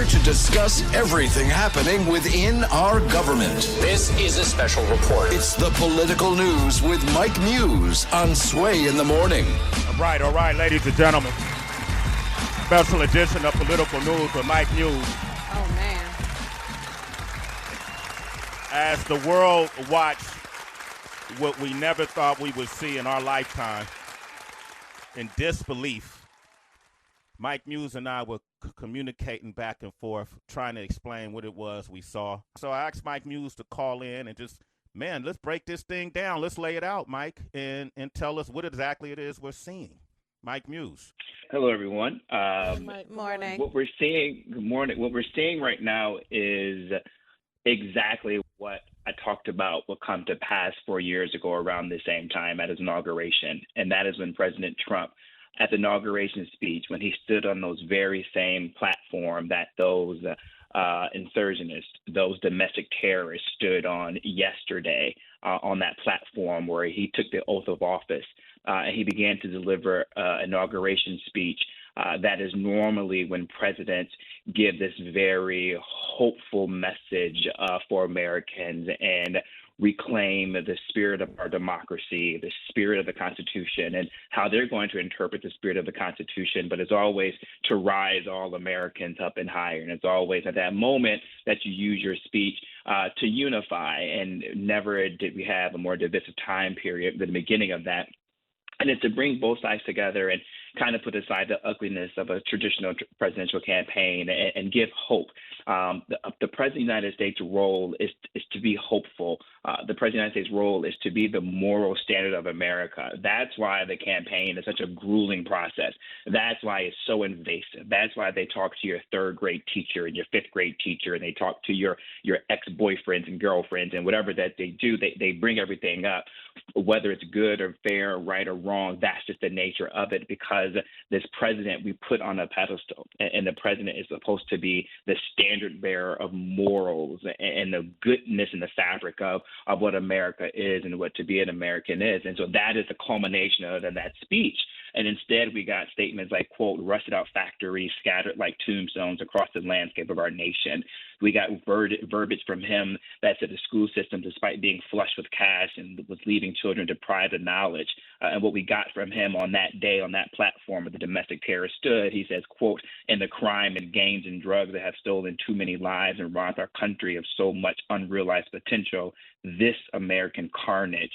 here to discuss everything happening within our government. This is a special report. It's the political news with Mike Muse on Sway in the Morning. All right, ladies and gentlemen. Special edition of Political News with Mike Muse. Oh, man. As the world watched what we never thought we would see in our lifetime, in disbelief, Mike Muse and I were communicating back and forth, trying to explain what it was we saw. So I asked Mike Muse to call in and just, let's break this thing down. Let's lay it out, Mike, and tell us what exactly it is we're seeing. Mike Muse. Hello, everyone. Morning. Good morning. What we're seeing right now is exactly what I talked about will come to pass 4 years ago around the same time at his inauguration. And that is when President Trump, at the inauguration speech, when he stood on those very same platform that those insurrectionists, those domestic terrorists stood on yesterday, on that platform where he took the oath of office and he began to deliver inauguration speech. That is normally when presidents give this very hopeful message for Americans and reclaim the spirit of our democracy, the spirit of the Constitution, and how they're going to interpret the spirit of the Constitution. But it's always to rise all Americans up and higher. And it's always at that moment that you use your speech to unify. And never did we have a more divisive time period than the beginning of that. And it's to bring both sides together and kind of put aside the ugliness of a traditional presidential campaign and give hope. The President of the United States' role is to be hopeful. The President of the United States' role is to be the moral standard of America. That's why the campaign is such a grueling process. That's why it's so invasive. That's why they talk to your third grade teacher and your fifth grade teacher, and they talk to your ex-boyfriends and girlfriends and whatever that they do. They bring everything up, whether it's good or fair, right or wrong. That's just the nature of it, because this president we put on a pedestal, and the president is supposed to be the standard bearer of morals and the goodness and the fabric of what America is and what to be an American is. And so that is the culmination of that speech. And instead, we got statements like, quote, rusted out factories scattered like tombstones across the landscape of our nation. We got verbiage from him that said the school system, despite being flush with cash, and was leaving children deprived of knowledge. And what we got from him on that day, on that platform where the domestic terrorist stood, he says, quote, "In the crime and gangs and drugs that have stolen too many lives and robbed our country of so much unrealized potential, this American carnage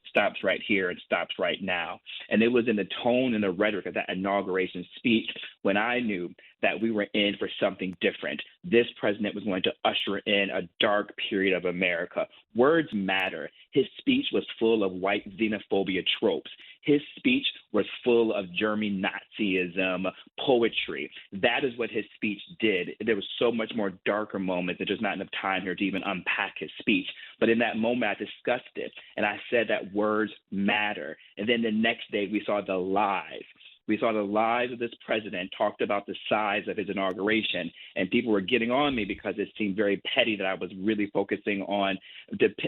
stops right here and stops right now." And it was in the tone and the rhetoric of that inauguration speech when I knew that we were in for something different. This president was going to usher in a dark period of America. Words matter. His speech was full of white xenophobia tropes. His speech was full of German Nazism poetry. That is what his speech did. There was so much more darker moments. There's just not enough time here to even unpack his speech. But in that moment, I discussed it, and I said that words matter. And then the next day, we saw the lies. We saw the lies of this president, talked about the size of his inauguration, and people were getting on me because it seemed very petty that I was really focusing on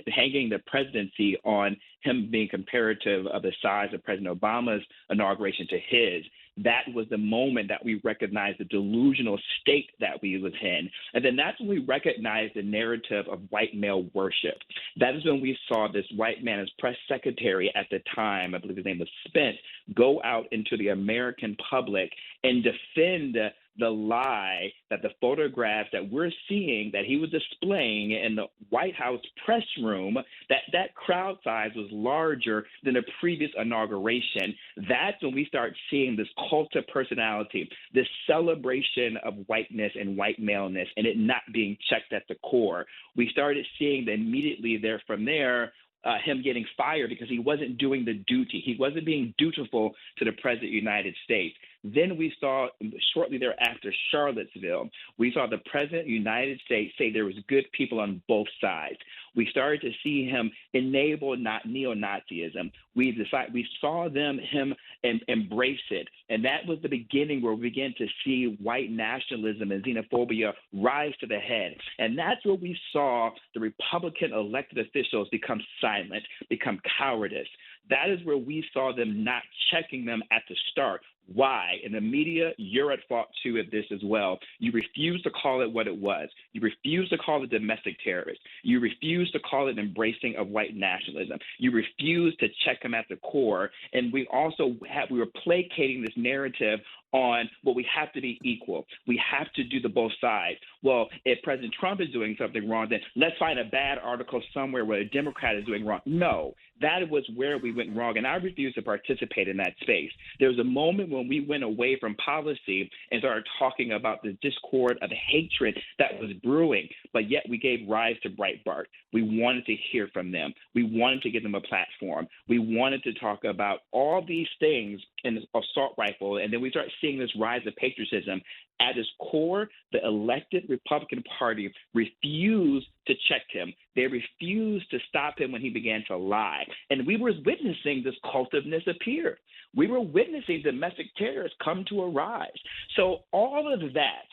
hanging the presidency on him being comparative of the size of President Obama's inauguration to his. That was the moment that we recognized the delusional state that we was in. And then that's when we recognized the narrative of white male worship. That is when we saw this white man as press secretary at the time, I believe his name was Spence, go out into the American public and defend the lie that the photographs that we're seeing that he was displaying in the White House press room, that crowd size was larger than the previous inauguration. That's when we start seeing this cult of personality, this celebration of whiteness and white maleness, and it not being checked at the core. We started seeing that immediately there from there, him getting fired because he wasn't doing the duty. He wasn't being dutiful to the President of the United States. Then we saw shortly thereafter Charlottesville, we saw the President of the United States say there was good people on both sides. We started to see him enable neo-Nazism. We saw him embrace it. And that was the beginning where we began to see white nationalism and xenophobia rise to the head. And that's where we saw the Republican elected officials become silent, become cowardice. That is where we saw them not checking them at the start. Why? In the media, you're at fault too at this as well. You refuse to call it what it was. You refuse to call it domestic terrorists. You refuse to call it embracing of white nationalism. You refuse to check them at the core. And we were placating this narrative on, well, we have to be equal. We have to do the both sides. Well, if President Trump is doing something wrong, then let's find a bad article somewhere where a Democrat is doing wrong. No, that was where we went wrong, and I refuse to participate in that space. There was a moment when we went away from policy and started talking about the discord of hatred that was brewing, but yet we gave rise to Breitbart. We wanted to hear from them. We wanted to give them a platform. We wanted to talk about all these things in the assault rifle, and then we start seeing this rise of patriotism. At its core, the elected Republican Party refused to check him. They refused to stop him when he began to lie. And we were witnessing this cultiveness appear. We were witnessing domestic terrorists come to a rise. So all of that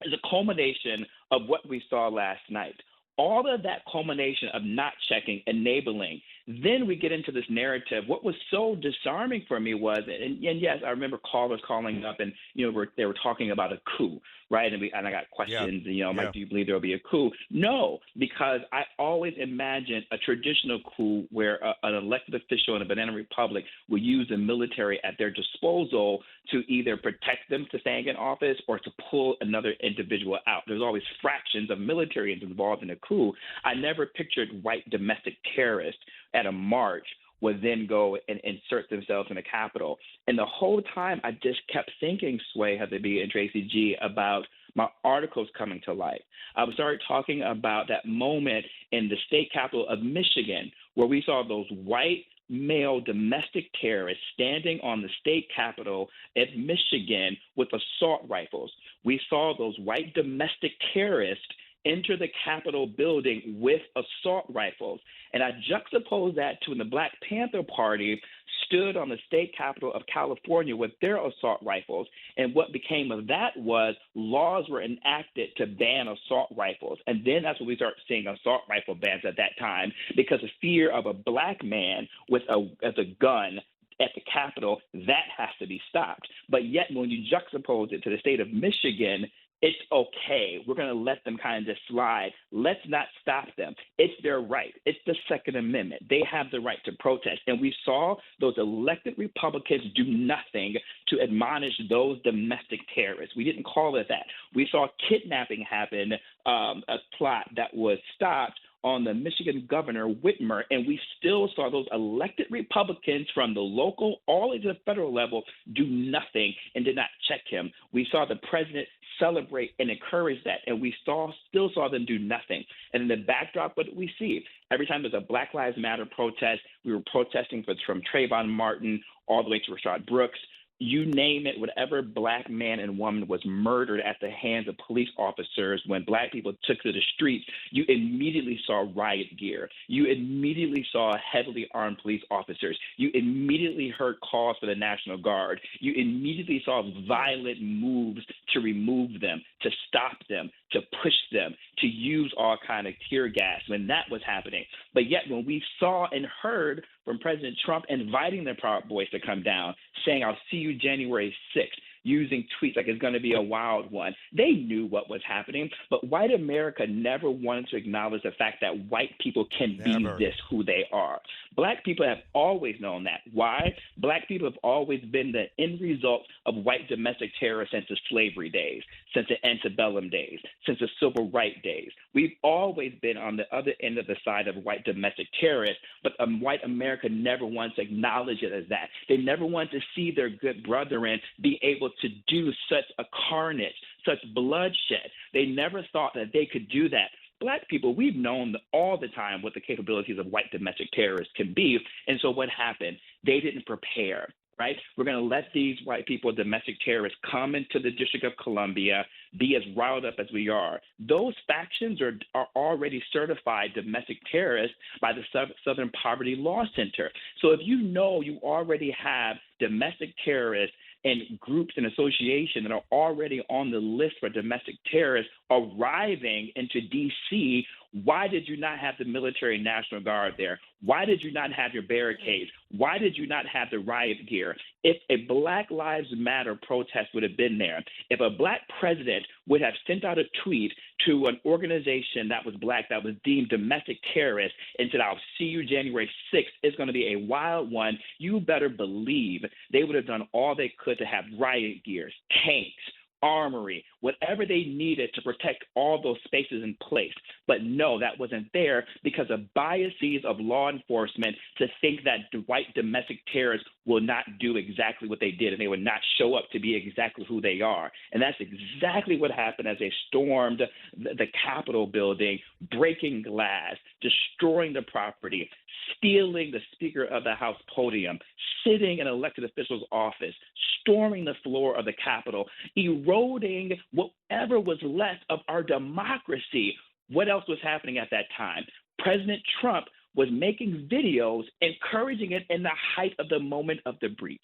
is a culmination of what we saw last night. All of that culmination of not checking, enabling. Then we get into this narrative. What was so disarming for me was, and yes, I remember callers calling up and, they were talking about a coup, right? And I got questions, Mike, do you believe there will be a coup? No, because I always imagined a traditional coup where an elected official in a banana republic will use the military at their disposal to either protect them to staying in office or to pull another individual out. There's always fractions of military involved in a coup. I never pictured white domestic terrorists at a march would then go and insert themselves in the Capitol. And the whole time I just kept thinking, Sway, Heather B, and Tracy G, about my articles coming to life. I started talking about that moment in the state capital of Michigan where we saw those white male domestic terrorists standing on the state capitol at Michigan with assault rifles. We saw those white domestic terrorists enter the Capitol building with assault rifles. And I juxtapose that to when the Black Panther Party stood on the state capitol of California with their assault rifles. And what became of that was laws were enacted to ban assault rifles. And then that's when we start seeing assault rifle bans at that time, because of fear of a black man with a gun at the Capitol, that has to be stopped. But yet when you juxtapose it to the state of Michigan, it's okay. We're going to let them kind of just slide. Let's not stop them. It's their right. It's the Second Amendment. They have the right to protest. And we saw those elected Republicans do nothing to admonish those domestic terrorists. We didn't call it that. We saw kidnapping happen, a plot that was stopped on the Michigan governor, Whitmer, and we still saw those elected Republicans from the local all the way to the federal level do nothing and did not check him. We saw the president celebrate and encourage that, and we still saw them do nothing. And in the backdrop, what did we see? Every time there's a Black Lives Matter protest, we were protesting from Trayvon Martin all the way to Rashad Brooks. You name it, whatever black man and woman was murdered at the hands of police officers, when black people took to the streets, you immediately saw riot gear. You immediately saw heavily armed police officers. You immediately heard calls for the National Guard. You immediately saw violent moves to remove them, to stop them, to push them, to use all kind of tear gas when that was happening. But yet when we saw and heard from President Trump inviting the Proud Boys to come down, saying, I'll see you January 6th, using tweets like it's going to be a wild one. They knew what was happening, but white America never wanted to acknowledge the fact that white people can be this, who they are. Black people have always known that. Why? Black people have always been the end result of white domestic terror since the slavery days, since the antebellum days, since the civil rights days. We've always been on the other end of the side of white domestic terrorists, but white America never wants to acknowledge it as that. They never want to see their good brethren be able to do such a carnage, such bloodshed. They never thought that they could do that. Black people, we've known all the time what the capabilities of white domestic terrorists can be. And so what happened? They didn't prepare, right? We're going to let these white people, domestic terrorists, come into the District of Columbia, be as riled up as we are. Those factions are already certified domestic terrorists by the Southern Poverty Law Center. So if you know you already have domestic terrorists and groups and associations that are already on the list for domestic terrorists arriving into D.C., why did you not have the military National Guard there? Why did you not have your barricades? Why did you not have the riot gear? If a Black Lives Matter protest would have been there, if a Black president would have sent out a tweet to an organization that was Black, that was deemed domestic terrorist, and said, I'll see you January 6th, it's going to be a wild one, you better believe they would have done all they could to have riot gears, tanks, armory, whatever they needed to protect all those spaces in place. But no, that wasn't there because of biases of law enforcement to think that the white domestic terrorists will not do exactly what they did and they would not show up to be exactly who they are. And that's exactly what happened as they stormed the Capitol building, breaking glass, destroying the property, stealing the Speaker of the House podium, sitting in an elected official's office, storming the floor of the Capitol, eroding whatever was left of our democracy. What else was happening at that time? President Trump was making videos, encouraging it in the height of the moment of the breach.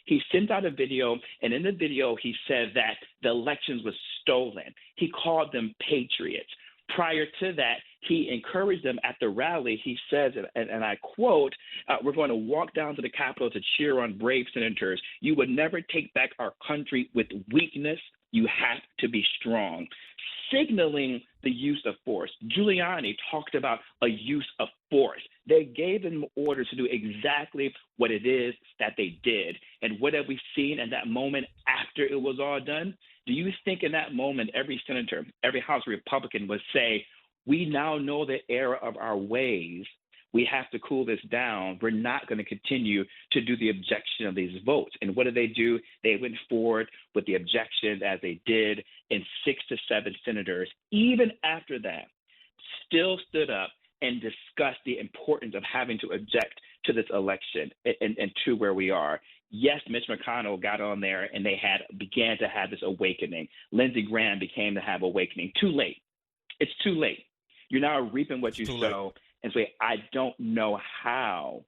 He sent out a video, and in the video, he said that the elections was stolen. He called them patriots. Prior to that, he encouraged them at the rally. He says, and I quote, we're going to walk down to the Capitol to cheer on brave senators. You would never take back our country with weakness. You have to be strong, signaling the use of force. Giuliani talked about a use of force. They gave them orders to do exactly what it is that they did. And what have we seen in that moment after it was all done? Do you think in that moment every senator, every House Republican would say, we now know the error of our ways. We have to cool this down. We're not going to continue to do the objection of these votes. And what did they do? They went forward with the objections as they did, and 6 to 7 senators, even after that, still stood up and discussed the importance of having to object to this election and to where we are. Yes, Mitch McConnell got on there and they began to have this awakening. Lindsey Graham began to have awakening. Too late. It's too late. You're now reaping what you sow. And so I don't know how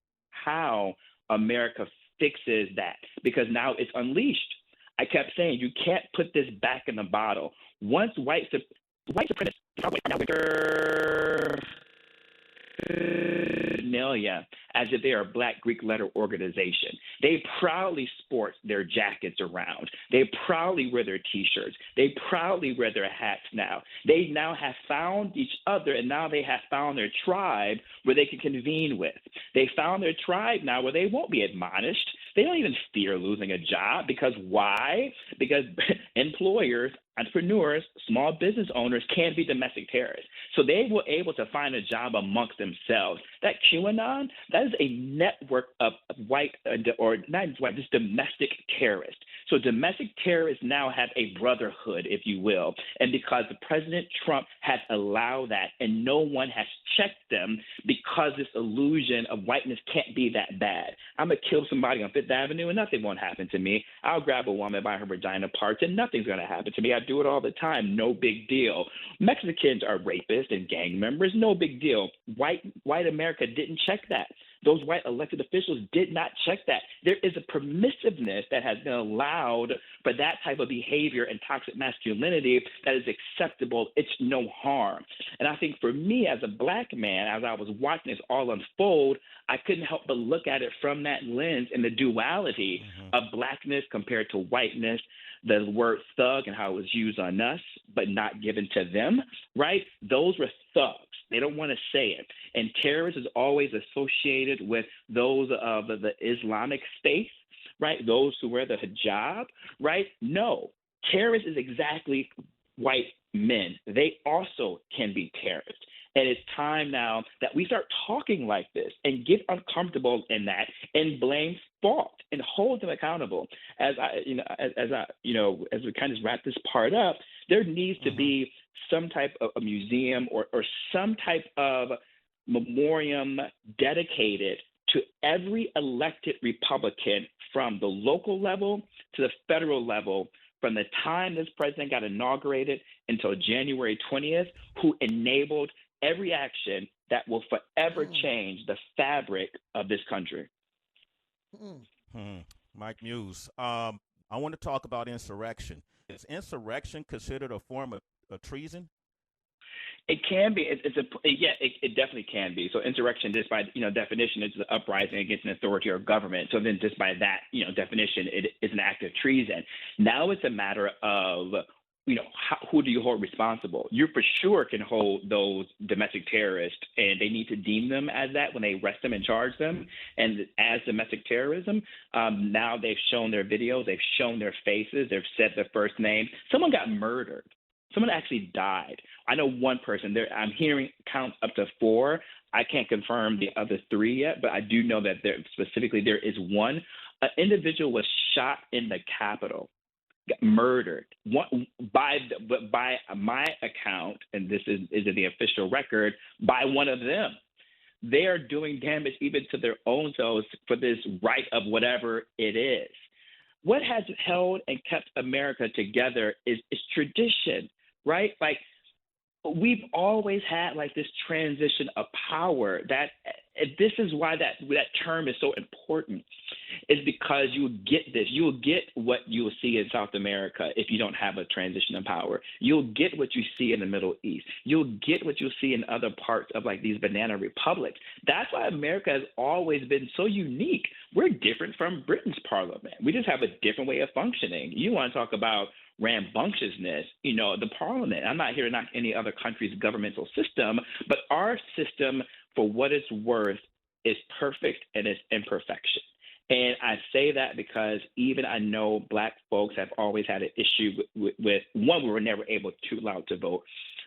America fixes that, because now it's unleashed. I kept saying you can't put this back in the bottle. Once white supremacists as if they are a Black Greek letter organization. They proudly sport their jackets around. They proudly wear their T-shirts. They proudly wear their hats now. They now have found each other, and now they have found their tribe where they can convene with. They found their tribe now where they won't be admonished. They don't even fear losing a job. Because why? Because employers, entrepreneurs, small business owners can be domestic terrorists. So they were able to find a job amongst themselves. That QAnon, that is a network of white, or not white, just domestic terrorists. So domestic terrorists now have a brotherhood, if you will. And because President Trump has allowed that and no one has checked them, because this illusion of whiteness can't be that bad. I'm going to kill somebody on Fifth Avenue and nothing won't happen to me. I'll grab a woman by her vagina parts and nothing's going to happen to me. I do it all the time. No big deal. Mexicans are rapists and gang members. No big deal. White America didn't check that. Those white elected officials did not check that. There is a permissiveness that has been allowed for that type of behavior and toxic masculinity that is acceptable. It's no harm. And I think for me as a Black man, as I was watching this all unfold, I couldn't help but look at it from that lens and the duality of Blackness compared to whiteness, the word thug and how it was used on us but not given to them, right? Those were thugs. They don't want to say it. And terrorist is always associated with those of the Islamic faith, right? Those who wear the hijab, right? No, terrorist is exactly white men. They also can be terrorists. And it's time now that we start talking like this and get uncomfortable in that and blame fault and hold them accountable. As we kind of wrap this part up, there needs to be some type of a museum or some type of memoriam dedicated to every elected Republican from the local level to the federal level, from the time this president got inaugurated until January 20th, who enabled every action that will forever change the fabric of this country. Mike Muse, I want to talk about insurrection. Is insurrection considered a form of treason? It can be. It definitely can be. So insurrection, just by definition, is an uprising against an authority or government. So then, just by that definition, it is an act of treason. Now it's a matter of who do you hold responsible? You for sure can hold those domestic terrorists, and they need to deem them as that when they arrest them and charge them. And as domestic terrorism, now they've shown their videos, they've shown their faces, they've said their first name. Someone got murdered. Someone actually died. I know one person. There, I'm hearing counts up to 4. I can't confirm the other 3 yet, but I do know that there is one. An individual was shot in the Capitol, got murdered. By my account, and this is in the official record, by one of them. They are doing damage even to their own selves for this right of whatever it is. What has held and kept America together is tradition, right? Like, we've always had like this transition of power. That this is why that term is so important, is because you will get this. You will get what you will see in South America if you don't have a transition of power. You'll get what you see in the Middle East. You'll get what you'll see in other parts of like these banana republics. That's why America has always been so unique. We're different from Britain's parliament. We just have a different way of functioning. You want to talk about rambunctiousness, the parliament. I'm not here to knock any other country's governmental system, but our system, for what it's worth, is perfect in its imperfection. And I say that because even I know Black folks have always had an issue with one, we were never too allowed to vote.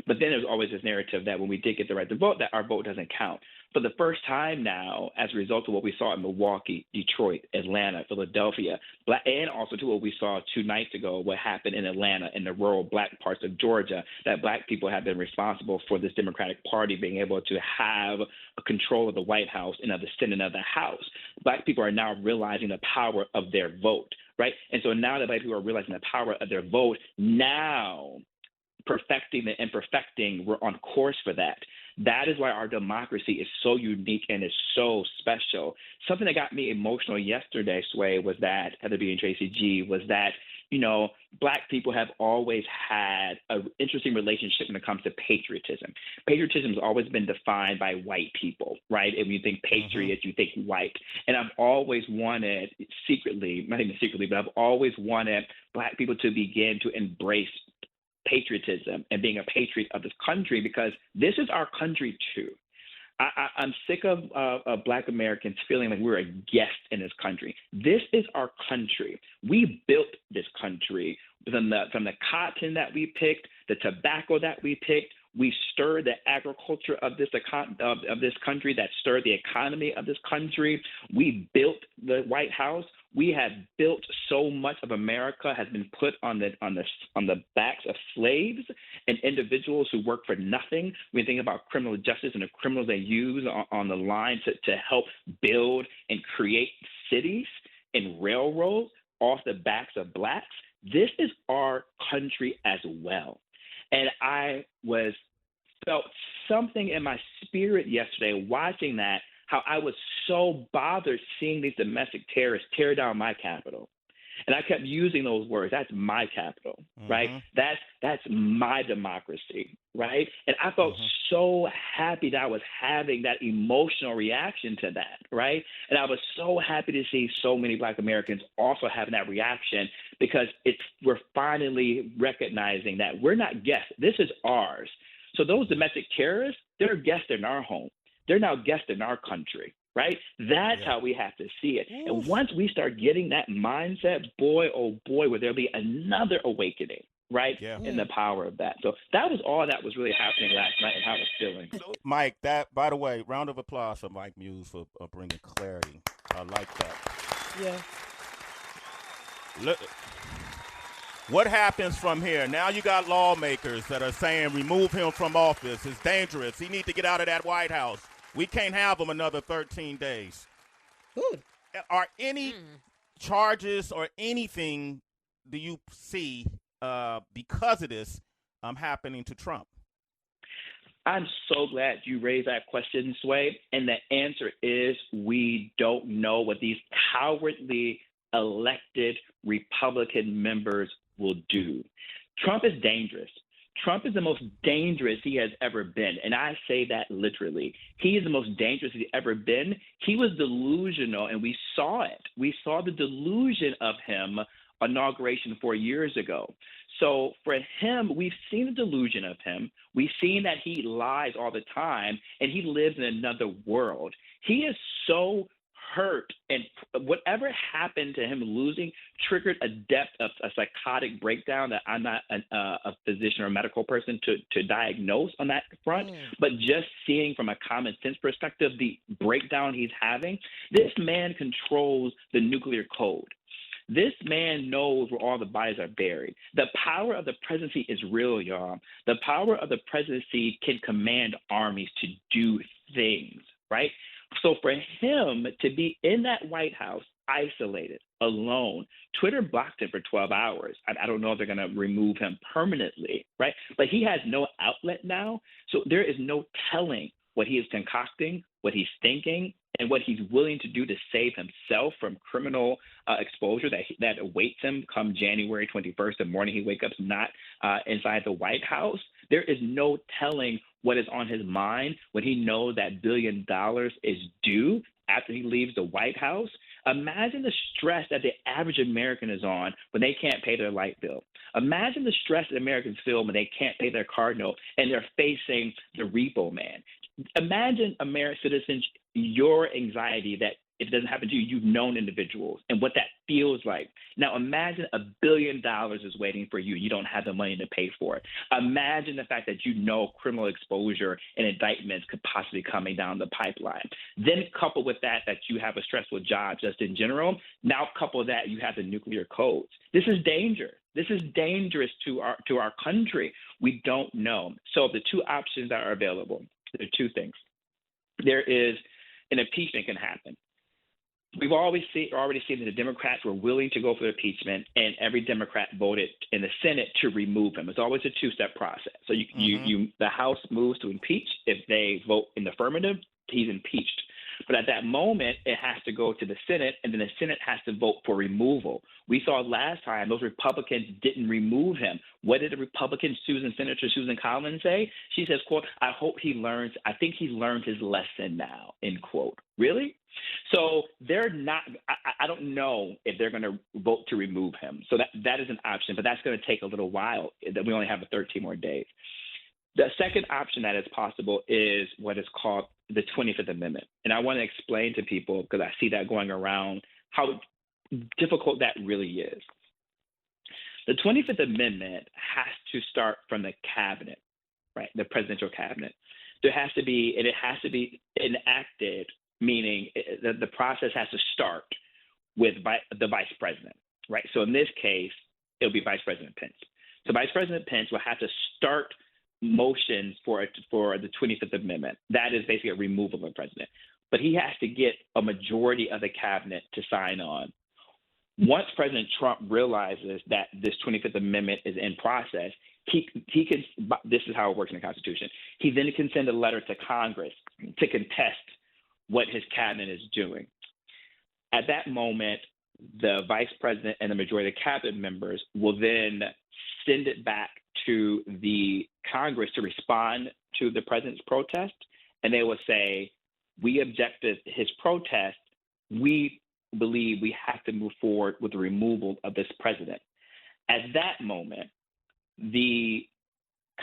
But then there's always this narrative that when we did get the right to vote, that our vote doesn't count. For the first time now, as a result of what we saw in Milwaukee, Detroit, Atlanta, Philadelphia, and also to what we saw 2 nights ago, what happened in Atlanta, in the rural Black parts of Georgia, that Black people have been responsible for this Democratic Party being able to have a control of the White House and of the Senate and of the House. Black people are now realizing the power of their vote, right? And so now that Black people are realizing the power of their vote, now perfecting the imperfecting, we're on course for that. That is why our democracy is so unique and is so special. Something that got me emotional yesterday, Sway, was that, Heather B. and Tracy G., was that, Black people have always had an interesting relationship when it comes to patriotism. Patriotism has always been defined by white people, right? And when you think patriots, you think white. And I've always wanted, secretly, not even secretly, but I've always wanted Black people to begin to embrace patriotism and being a patriot of this country, because this is our country too. I'm sick of Black Americans feeling like we're a guest in this country. This is our country. We built this country from the cotton that we picked, the tobacco that we picked. We stirred the agriculture of this country, that stirred the economy of this country. We built the White House. We have built so much of America has been put on the backs of slaves and individuals who work for nothing. We think about criminal justice and the criminals they use on the line to help build and create cities and railroads off the backs of Blacks. This is our country as well. And I felt something in my spirit yesterday watching that, how I was so bothered seeing these domestic terrorists tear down my Capitol. And I kept using those words. That's my Capitol, right? That's my democracy, right? And I felt so happy that I was having that emotional reaction to that, right? And I was so happy to see so many Black Americans also having that reaction, because we're finally recognizing that we're not guests. This is ours. So those domestic terrorists, they're guests in our home. They're now guests in our country, right? That's how we have to see it. And once we start getting that mindset, boy, oh boy, will there be another awakening, right? In the power of that. So that was all that was really happening last night and how I was feeling. So, Mike, that, by the way, round of applause for Mike Muse for bringing clarity. I like that. Yeah. Look, what happens from here? Now you got lawmakers that are saying remove him from office. It's dangerous. He needs to get out of that White House. We can't have him another 13 days. Good. Are any charges or anything do you see because of this happening to Trump? I'm so glad you raised that question, Sway. And the answer is we don't know what these cowardly elected Republican members will do. Trump is dangerous. Trump is the most dangerous he has ever been. And I say that literally. He is the most dangerous he's ever been. He was delusional, and we saw it. We saw the delusion of him inauguration 4 years ago. So for him, we've seen the delusion of him. We've seen that he lies all the time, and he lives in another world. He is so hurt, and whatever happened to him losing triggered a depth of a psychotic breakdown that I'm not a physician or a medical person to diagnose on that front. But just seeing from a common sense perspective the breakdown he's having, this man controls the nuclear code. This man knows where all the bodies are buried. The power of the presidency is real, y'all. The power of the presidency can command armies to do things, right? So for him to be in that White House, isolated, alone, Twitter blocked him for 12 hours. I don't know if they're going to remove him permanently, right? But he has no outlet now. So there is no telling what he is concocting, what he's thinking, and what he's willing to do to save himself from criminal exposure that awaits him come January 21st, the morning he wakes up not inside the White House. There is no telling what is on his mind when he knows that $1 billion is due after he leaves the White House. Imagine the stress that the average American is on when they can't pay their light bill. Imagine the stress that Americans feel when they can't pay their car note and they're facing the repo man. Imagine, American citizens, your anxiety that if it doesn't happen to you, you've known individuals and what that feels like. Now, imagine $1 billion is waiting for you. You don't have the money to pay for it. Imagine the fact that you know criminal exposure and indictments could possibly coming down the pipeline. Then couple with that you have a stressful job just in general. Now couple that you have the nuclear codes. This is danger. This is dangerous to our country. We don't know. So the two options that are available, there are two things. There is an impeachment can happen. We've already seen that the Democrats were willing to go for impeachment, and every Democrat voted in the Senate to remove him. It's always a two-step process. So the House moves to impeach. If they vote in the affirmative, he's impeached. But at that moment, it has to go to the Senate, and then the Senate has to vote for removal. We saw last time those Republicans didn't remove him. What did the Republican Senator Susan Collins say? She says, quote, I think he's learned his lesson now, end quote. Really? So they're not – I don't know if they're going to vote to remove him. So that is an option, but that's going to take a little while. We only have 13 more days. The second option that is possible is what is called the 25th Amendment. And I want to explain to people, because I see that going around, how difficult that really is. The 25th Amendment has to start from the cabinet, right, the presidential cabinet. It has to be enacted, meaning the process has to start with the vice president, right? So in this case, it'll be Vice President Pence. So Vice President Pence will have to start motions for the 25th Amendment. That is basically a removal of the president. But he has to get a majority of the cabinet to sign on. Once President Trump realizes that this 25th Amendment is in process, he can, this is how it works in the Constitution, he then can send a letter to Congress to contest what his cabinet is doing. At that moment, the vice president and the majority of the cabinet members will then send it back to the Congress to respond to the president's protest, and they will say, we object to his protest. We believe we have to move forward with the removal of this president. At that moment, the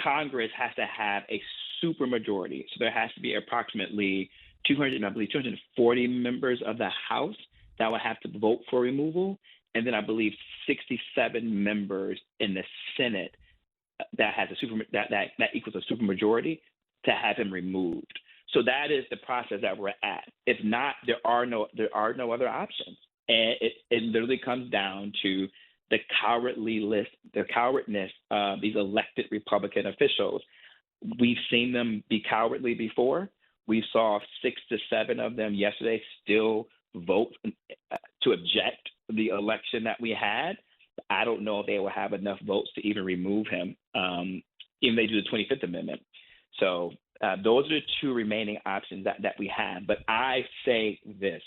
Congress has to have a supermajority. So there has to be approximately 240 members of the House that will have to vote for removal, and then I believe 67 members in the Senate that has that equals a supermajority to have him removed. So that is the process that we're at. If not, there are no other options, and it literally comes down to the cowardness of these elected Republican officials. We've seen them be cowardly before. We saw 6 to 7 of them yesterday still vote to object the election that we had. I don't know if they will have enough votes to even remove him, even if they do the 25th Amendment. So those are the two remaining options that we have. But I say this.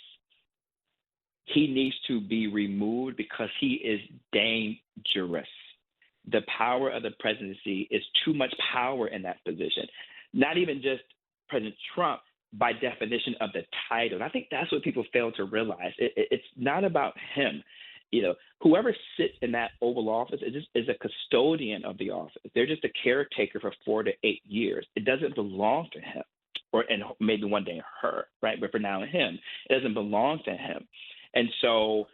he needs to be removed because he is dangerous. The power of the presidency is too much power in that position. Not even just President Trump, by definition of the title. And I think that's what people fail to realize. It's not about him. Whoever sits in that Oval Office is a custodian of the office. They're just a caretaker for 4 to 8 years. It doesn't belong to him, and maybe one day her, right? But for now, him. It doesn't belong to him. And so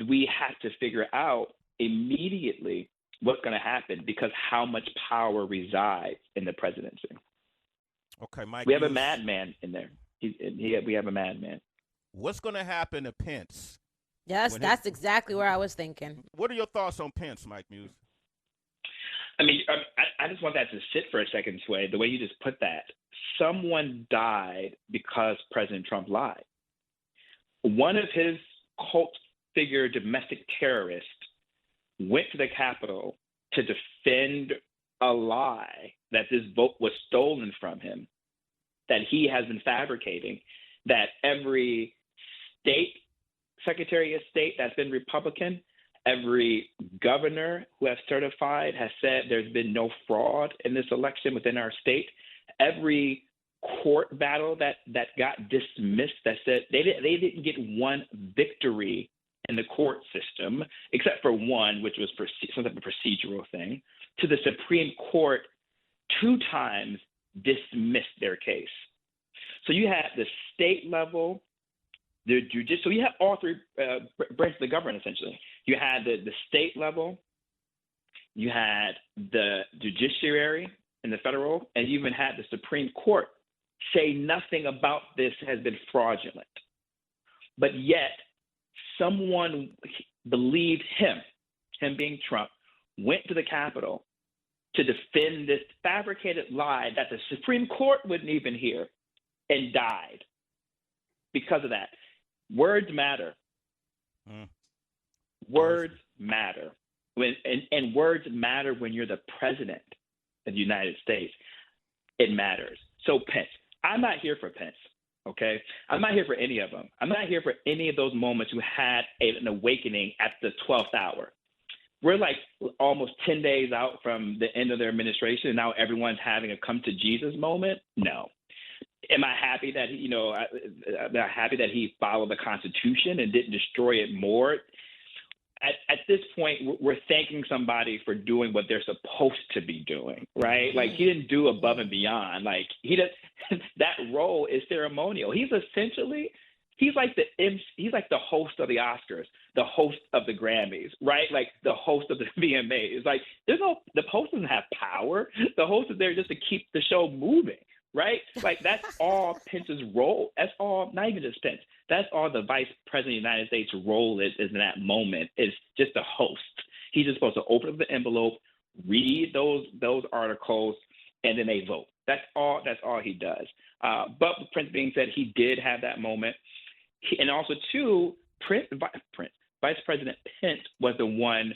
we have to figure out immediately what's going to happen because how much power resides in the presidency. Okay, Mike. We have a madman in there. We have a madman. What's going to happen to Pence? Yes, that's exactly where I was thinking. What are your thoughts on Pence, Mike Muse? I mean, I just want that to sit for a second, Sway. The way you just put that, someone died because President Trump lied. One of his cult figure domestic terrorists went to the Capitol to defend a lie that this vote was stolen from him, that he has been fabricating, that every state Secretary of State that's been Republican, every governor who has certified has said there's been no fraud in this election within our state. Every court battle that got dismissed that said they didn't get one victory in the court system, except for one, which was some type of procedural thing, to the Supreme Court 2 times dismissed their case. So you had the state level, the judicial. So you have all 3 branches of the government, essentially. You had the state level, you had the judiciary in the federal, and you even had the Supreme Court say nothing about this has been fraudulent. But yet, someone believed him being Trump, went to the Capitol to defend this fabricated lie that the Supreme Court wouldn't even hear, and died because of that. Words matter. Words matter. And words matter when you're the president of the United States. It matters. So Pence, I'm not here for Pence, okay? I'm not here for any of them. I'm not here for any of those moments who had an awakening at the 12th hour. We're like almost 10 days out from the end of their administration, and now everyone's having a come to Jesus moment? No. Am I happy that I'm happy that he followed the Constitution and didn't destroy it more? At this point, we're thanking somebody for doing what they're supposed to be doing, right? Like he didn't do above and beyond. Like that role is ceremonial. He's like the host of the Oscars, the host of the Grammys, right? Like the host of the VMAs. It's like the host doesn't have power. The host is there just to keep the show moving. Right? Like that's all Pence's role. That's all, not even just Pence. That's all the vice president of the United States' role is in that moment, is just a host. He's just supposed to open up the envelope, read those articles, and then they vote. That's all he does. But with Pence being said, he did have that moment. And also, too, Vice President Pence was the one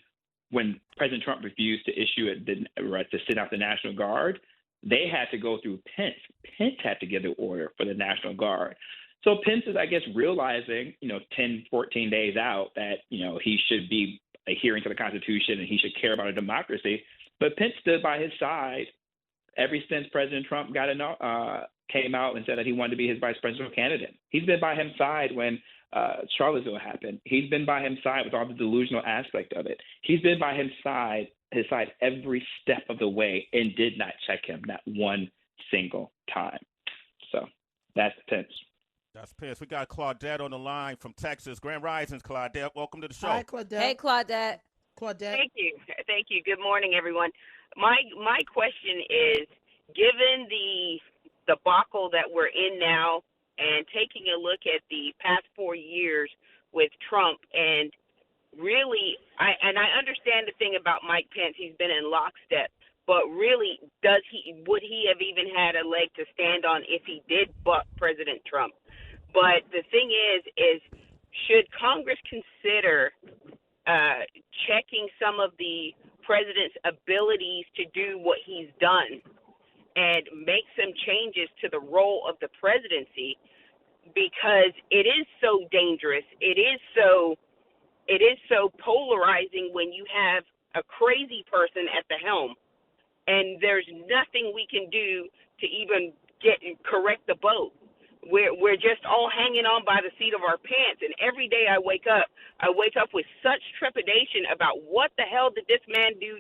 when President Trump refused to to send out the National Guard. They had to go through Pence. Pence had to give the order for the National Guard. So Pence is, I guess, realizing, 10, 14 days out that, he should be adhering to the Constitution and he should care about a democracy. But Pence stood by his side ever since President Trump came out and said that he wanted to be his vice presidential candidate. He's been by his side when Charlottesville happened. He's been by his side with all the delusional aspect of it. He's been by his side every step of the way and did not check him, not one single time. So that's Pence. That's Pence. We got Claudette on the line from Texas. Grand Risings, Claudette. Welcome to the show. Hi, Claudette. Hey, Claudette. Claudette. Thank you. Good morning, everyone. My question is, given the debacle that we're in now and taking a look at the past 4 years with Trump, and really, I understand the thing about Mike Pence. He's been in lockstep, but really, would he have even had a leg to stand on if he did buck President Trump? But the thing is should Congress consider checking some of the president's abilities to do what he's done and make some changes to the role of the presidency because it is so dangerous. It is so polarizing when you have a crazy person at the helm, and there's nothing we can do to even correct the boat. We're just all hanging on by the seat of our pants, and every day I wake up with such trepidation about what the hell did this man do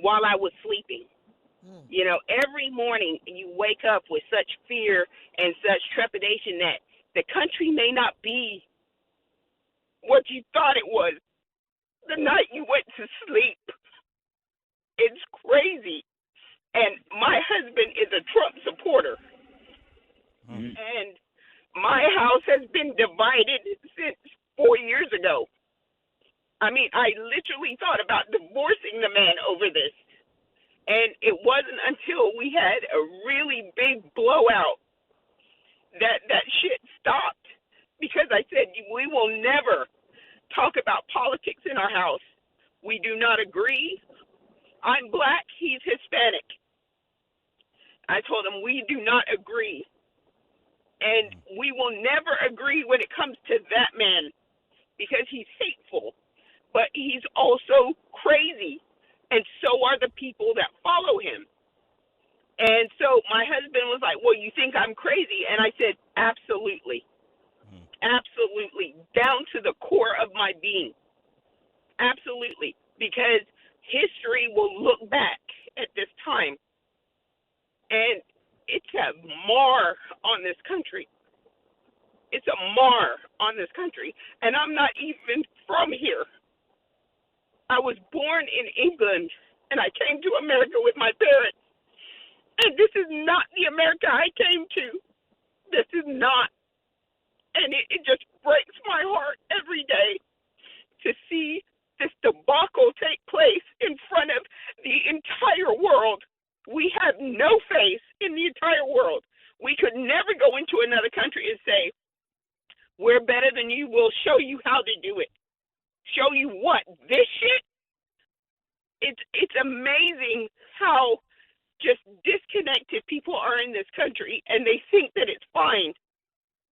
while I was sleeping. You know, every morning you wake up with such fear and such trepidation that the country may not be what you thought it was the night you went to sleep. It's crazy. And my husband is a Trump supporter. And my house has been divided since 4 years ago. I mean, I literally thought about divorcing the man over this. And it wasn't until we had a really big blowout that shit stopped. Because I said, we will never talk about politics in our house. We do not agree. I'm black, he's Hispanic. I told him we do not agree. And we will never agree when it comes to that man because he's hateful, but he's also crazy. And so are the people that follow him. And so my husband was like, well, you think I'm crazy? And I said, absolutely. Absolutely. Down to the core of my being. Absolutely. Because history will look back at this time, and it's a mar on this country. It's a mar on this country. And I'm not even from here. I was born in England, and I came to America with my parents. And this is not the America I came to. This is not. And it just breaks my heart every day to see this debacle take place in front of the entire world. We have no face in the entire world. We could never go into another country and say, we're better than you. We'll show you how to do it. Show you what? This shit? It's amazing how just disconnected people are in this country, and they think that it's fine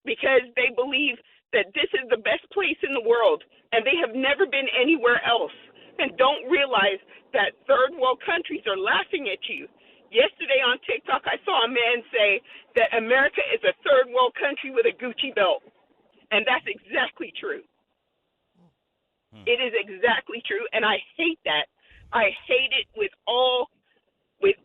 because they believe that this is the best place in the world, and they have never been anywhere else, and don't realize that third world countries are laughing at you. Yesterday on TikTok, I saw a man say that America is a third world country with a Gucci belt, and that's exactly true. It is exactly true, and I hate that. I hate it with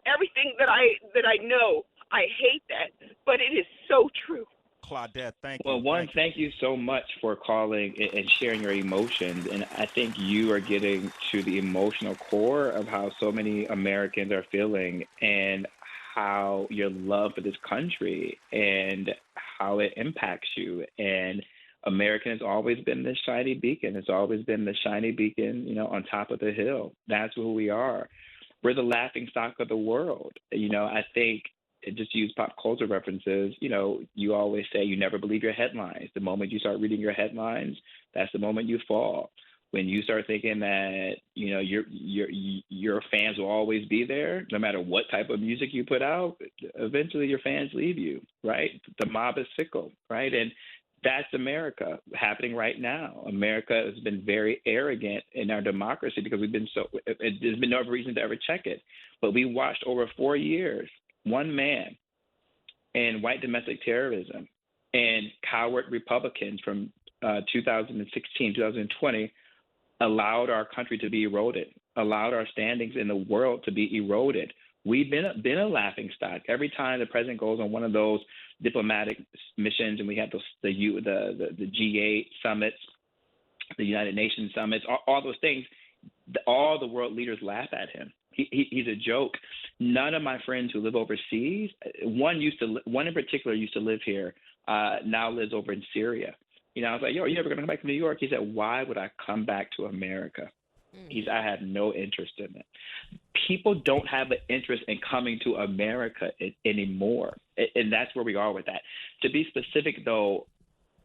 everything that I know. I hate that, but it is so true. Claudette, thank you. Well, thank you so much for calling and sharing your emotions. And I think you are getting to the emotional core of how so many Americans are feeling and how your love for this country and how it impacts you. And America has always been this shiny beacon. It's always been the shiny beacon, you know, on top of the hill. That's who we are. We're the laughing stock of the world. You know, I think, just use pop culture references, you know, you always say you never believe your headlines. The moment you start reading your headlines, that's the moment you fall. When you start thinking that, you know, your fans will always be there, no matter what type of music you put out, eventually your fans leave you, right? The mob is fickle, right? And that's America happening right now. America has been very arrogant in our democracy because there's been no reason to ever check it. But we watched over 4 years, one man and white domestic terrorism and coward Republicans from 2016, 2020 allowed our country to be eroded, allowed our standings in the world to be eroded. We've been a laughing stock. Every time the president goes on one of those diplomatic missions, and we have the G8 summits, the United Nations summits, all those things, all the world leaders laugh at him. He's a joke. None of my friends who live overseas, one in particular used to live here, now lives over in Syria. You know, I was like, yo, are you ever going to come back to New York? He said, why would I come back to America? I have no interest in it. People don't have an interest in coming to America anymore. And that's where we are with that. To be specific, though,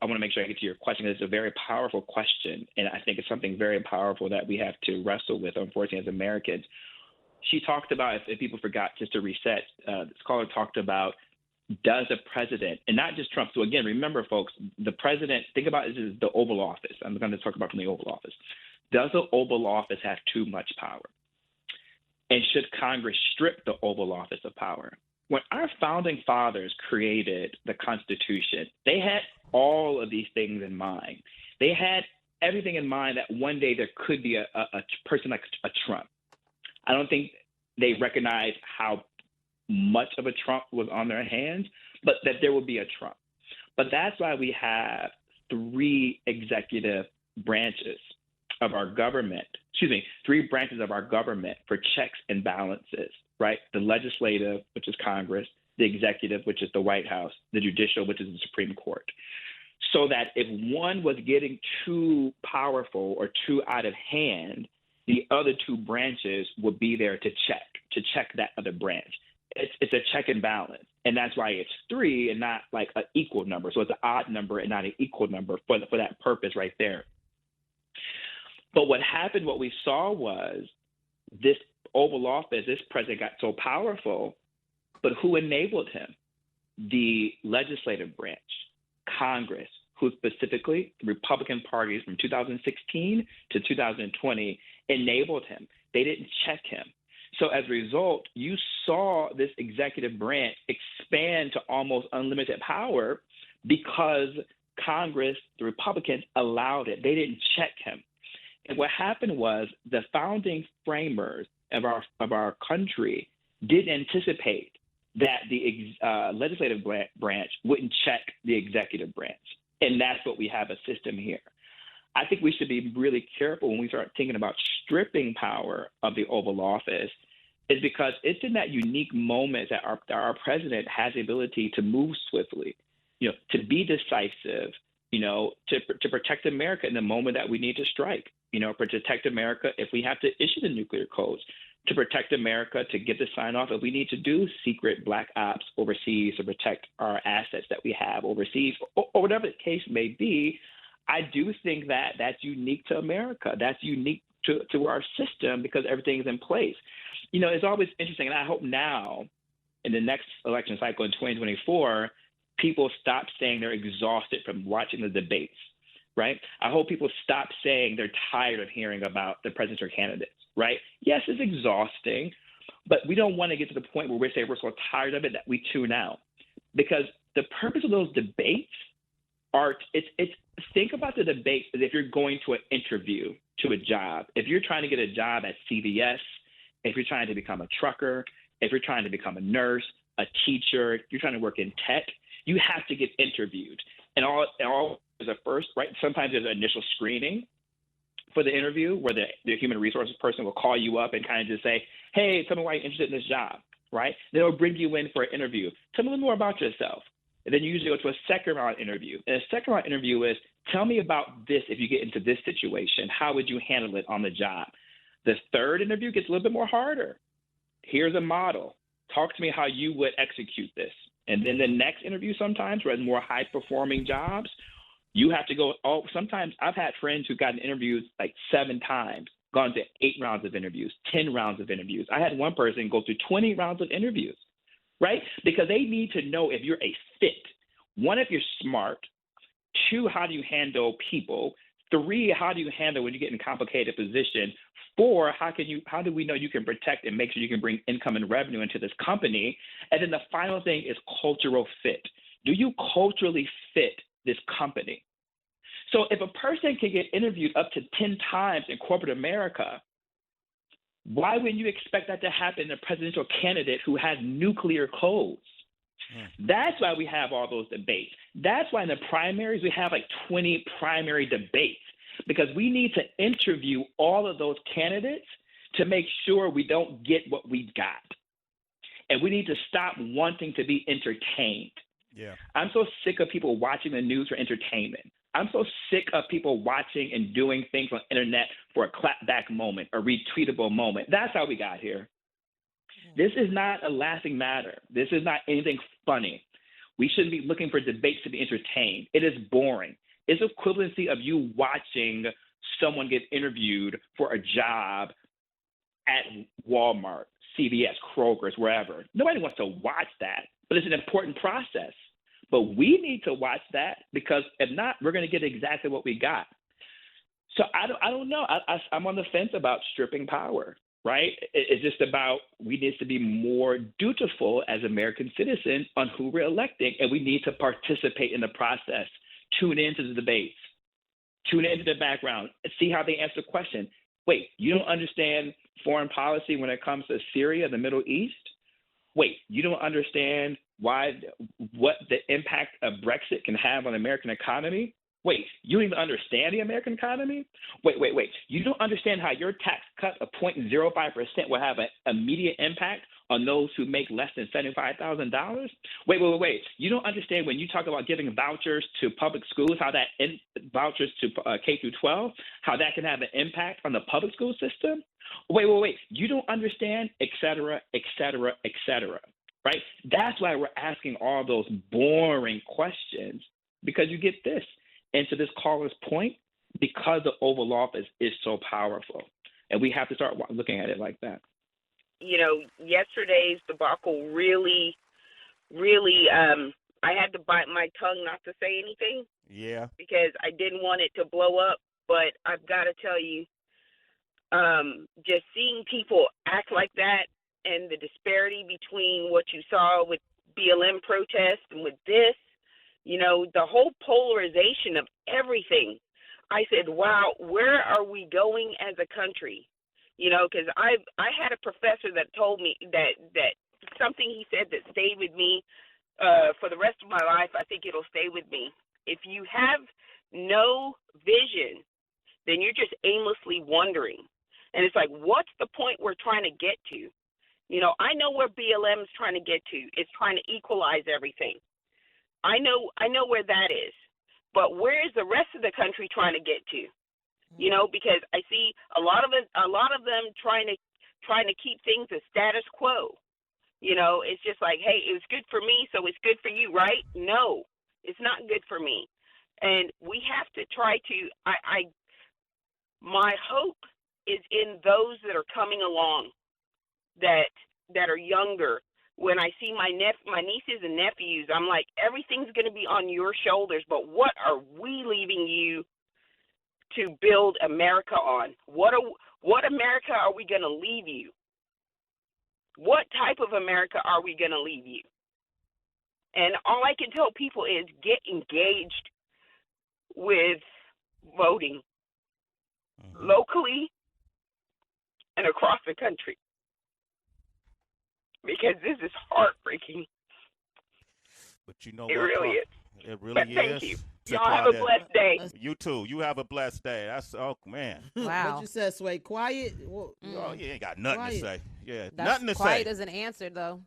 I want to make sure I get to your question. It's a very powerful question, and I think it's something very powerful that we have to wrestle with, unfortunately, as Americans. She talked about, if people forgot, just to reset, this caller talked about does a president, and not just Trump. So again, remember, folks, the president, think about this as the Oval Office. I'm going to talk about from the Oval Office. Does the Oval Office have too much power? And should Congress strip the Oval Office of power? When our founding fathers created the Constitution, they had all of these things in mind. They had everything in mind that one day there could be a person like a Trump. I don't think they recognized how much of a Trump was on their hands, but that there would be a Trump. But that's why we have three executive branches of our government, three branches of our government for checks and balances, right? The legislative, which is Congress, the executive, which is the White House, the judicial, which is the Supreme Court. So that if one was getting too powerful or too out of hand, the other two branches would be there to check that other branch. It's a check and balance. And that's why it's three and not like an equal number. So it's an odd number and not an equal number for that purpose right there. But what happened, what we saw was this Oval Office, this president got so powerful, but who enabled him? The legislative branch, Congress, who specifically the Republican parties from 2016 to 2020 enabled him. They didn't check him. So as a result, you saw this executive branch expand to almost unlimited power because Congress, the Republicans, allowed it. They didn't check him. And what happened was the founding framers of our country didn't anticipate that the legislative branch wouldn't check the executive branch. And that's what we have a system here. I think we should be really careful when we start thinking about stripping power of the Oval Office, is because it's in that unique moment that our president has the ability to move swiftly, to be decisive, to protect America in the moment that we need to strike, to protect America if we have to issue the nuclear codes, to protect America, to get the sign off if we need to do secret black ops overseas to protect our assets that we have overseas, or whatever the case may be. I do think that that's unique to America. That's unique to our system because everything is in place. It's always interesting, and I hope now in the next election cycle in 2024, people stop saying they're exhausted from watching the debates, right? I hope people stop saying they're tired of hearing about the presidential candidates, right? Yes, it's exhausting, but we don't want to get to the point where we say we're so tired of it that we tune out. Because the purpose of those debates think about the debate as if you're going to an interview to a job. If you're trying to get a job at CVS, if you're trying to become a trucker, if you're trying to become a nurse, a teacher, you're trying to work in tech, you have to get interviewed. And all is a first, right? Sometimes there's an initial screening for the interview where the human resources person will call you up and kind of just say, hey, tell me why you're interested in this job, right? They'll bring you in for an interview. Tell me a little more about yourself. And then you usually go to a second round interview. And a second round interview is, tell me about this if you get into this situation. How would you handle it on the job? The third interview gets a little bit more harder. Here's a model. Talk to me how you would execute this. And then the next interview sometimes, where it's more high-performing jobs, you have to go, sometimes I've had friends who've gotten interviews like 7 times, gone to 8 rounds of interviews, 10 rounds of interviews. I had one person go through 20 rounds of interviews, right? Because they need to know if you're a fit. 1, if you're smart. 2, how do you handle people? 3, how do you handle when you get in a complicated position? 4, how do we know you can protect and make sure you can bring income and revenue into this company? And then the final thing is cultural fit. Do you culturally fit this company? So if a person can get interviewed up to 10 times in corporate America, why wouldn't you expect that to happen in a presidential candidate who has nuclear codes? That's why we have all those debates. That's why in the primaries we have like 20 primary debates, because we need to interview all of those candidates to make sure we don't get what we got. And we need to stop wanting to be entertained. Yeah. I'm so sick of people watching the news for entertainment. I'm so sick of people watching and doing things on the internet for a clapback moment, a retweetable moment. That's how we got here. This is not a lasting matter. This is not anything funny. We shouldn't be looking for debates to be entertained. It is boring. It's equivalency of you watching someone get interviewed for a job at Walmart, CVS, Kroger's, wherever. Nobody wants to watch that. but it's an important process. But we need to watch that, because if not, we're going to get exactly what we got. So I don't know. I'm on the fence about stripping power, right? It's just about, we need to be more dutiful as American citizens on who we're electing, and we need to participate in the process. Tune into the debates. Tune into the background. See how they answer the question. Wait, you don't understand foreign policy when it comes to Syria, the Middle East? Wait, you don't understand what the impact of Brexit can have on the American economy? Wait, you don't even understand the American economy? Wait. You don't understand how your tax cut of 0.05% will have an immediate impact on those who make less than $75,000? Wait. You don't understand when you talk about giving vouchers to public schools, how that vouchers to K through 12, how that can have an impact on the public school system? Wait. You don't understand, et cetera, right? That's why we're asking all those boring questions, because you get this. And to this caller's point, because the Oval Office is so powerful, and we have to start looking at it like that. You know, yesterday's debacle really, I had to bite my tongue not to say anything. Yeah. Because I didn't want it to blow up. But I've got to tell you, just seeing people act like that, and the disparity between what you saw with BLM protests and with this, you know, the whole polarization of everything. I said, wow, where are we going as a country? You know, because I had a professor that told me that something he said that stayed with me for the rest of my life. I think it'll stay with me. If you have no vision, then you're just aimlessly wandering. And it's like, what's the point we're trying to get to? You know, I know where BLM is trying to get to. It's trying to equalize everything. I know where that is, but where is the rest of the country trying to get to? You know, because I see a lot of them trying to keep things as status quo. You know, it's just like, hey, it was good for me, so it's good for you, right? No, it's not good for me, and we have to try to. My hope is in those that are coming along, that are younger. When I see my nieces and nephews, I'm like, everything's going to be on your shoulders, but what are we leaving you to build America on? What America are we going to leave you? What type of America are we going to leave you? And all I can tell people is get engaged with voting locally and across the country. Because this is heartbreaking. But you know it what? Really is. It really but thank is. You. Y'all have a blessed day. You too. You have a blessed day. Oh, man. Wow. What you said, Sway? Quiet? Oh, you ain't got nothing to say. Yeah, nothing to say. Quiet is an answer, though.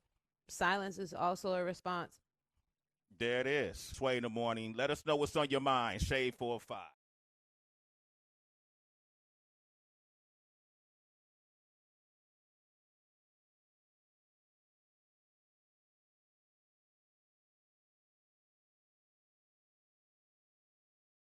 Silence is also a response. There it is. Sway in the morning. Let us know what's on your mind. Shade 4 or 5.